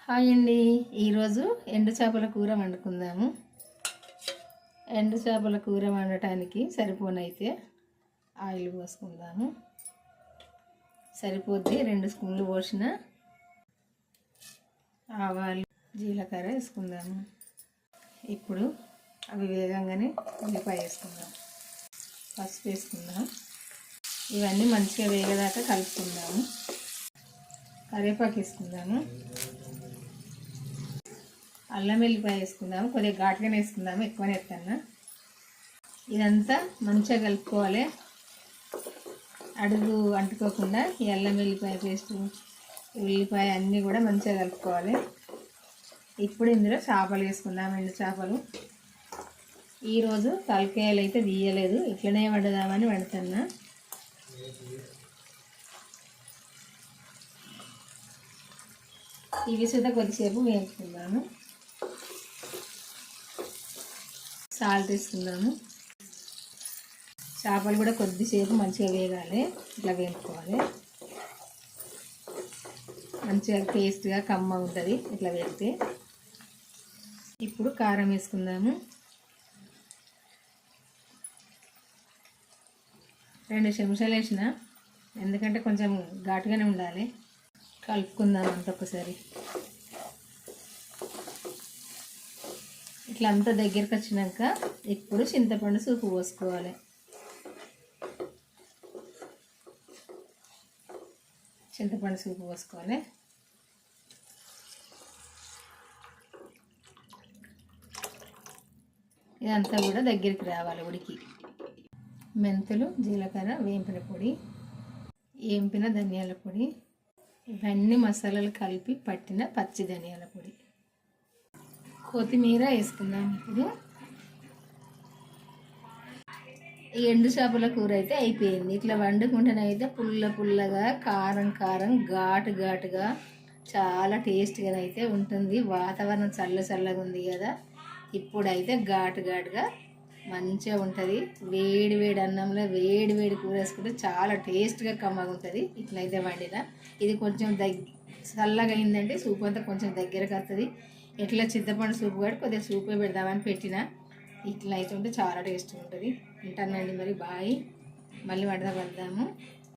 Hi అండి. ఈరోజు ఎండు చేపల కూర వండుకుందాము. ఎండు చేపల కూర వండటానికి సరిపోనైతే ఆయిల్ పోసుకుందాము. సరిపోద్ది. 2 స్పూన్లు పోసిన ఆవాలు జీలకర్ర వేసుకుందాము. ఇప్పుడు అవి వేగంగానే ఉల్లిపాయ వేసుకుందాం. పసుపు వేసుకుందాం. ఇవన్నీ మంచిగా వేగదాకా కలుపుకుందాము. కరివేపాకు వేసుకుందాము. అల్లం వెల్లిపాయ వేసుకుందాము. కొద్దిగా ఘాటుగానే వేసుకుందాము, ఎక్కువనే ఎత్తన్నా. ఇదంతా మంచిగా కలుపుకోవాలి, అడుగు అంటుకోకుండా. ఈ అల్లం వెల్లిపాయ పేస్ట్, ఉల్లిపాయ అన్నీ కూడా మంచిగా కలుపుకోవాలి. ఇప్పుడు ఇందులో చేపలు వేసుకుందాం. ఎండు చేపలు ఈరోజు తలకాయలు అయితే తీయలేదు, ఇట్లనే వండుదామని వండుతున్నా. ఇవి సుద్ధ కొద్దిసేపు వేసుకుందాము. సాల్ట్ వేసుకుందాము. చేపలు కూడా కొద్దిసేపు మంచిగా వేగాలి, ఇట్లా వేపుకోవాలి. మంచిగా టేస్ట్గా కమ్మ ఉంటుంది ఇట్లా వేస్తే. ఇప్పుడు కారం వేసుకుందాము. 2 చెంచాలు వేసిన, ఎందుకంటే కొంచెం ఘాటుగానే ఉండాలి. కలుపుకుందాం అంత ఒకసారి. ఇట్లా అంతా దగ్గరికి వచ్చినాక ఇప్పుడు చింతపండు సూపు పోసుకోవాలి. చింతపండు సూపు పోసుకోవాలి. ఇదంతా కూడా దగ్గరికి రావాలి ఉడికి. మెంతులు, జీలకర్ర, వేంపిన పొడి, వేంపిన ధనియాల పొడి, ఇవన్నీ మసాలాలు కలిపి పట్టిన పచ్చి ధనియాల పొడి, కొత్తిమీర వేసుకుందాం. ఇప్పుడు ఈ ఎండు చేపల కూర అయితే అయిపోయింది. ఇట్లా వండుకుంటేనైతే పుల్ల పుల్లగా, కారం కారం, ఘాటు ఘాటుగా, చాలా టేస్ట్గా అయితే ఉంటుంది. వాతావరణం చల్లగా ఉంది కదా, ఇప్పుడైతే ఘాటు ఘాటుగా మంచిగా ఉంటుంది. వేడి వేడి అన్నంలో వేడి వేడి కూర వేసుకుంటే చాలా టేస్ట్గా కమ్మగా ఉంటుంది. ఇట్లయితే వండిన ఇది కొంచెం చల్లగా అయిందంటే సూప్ అంతా కొంచెం దగ్గరకు వస్తుంది. ఎట్లా చింతపండు సూప్ కూడా కొద్దిగా సూపే పెడదామని పెట్టిన. ఇట్లా అయితే ఉంటే చాలా టేస్ట్గా ఉంటుంది. ఉంటానండి మరి, బాయ్. మళ్ళీ వండదాము.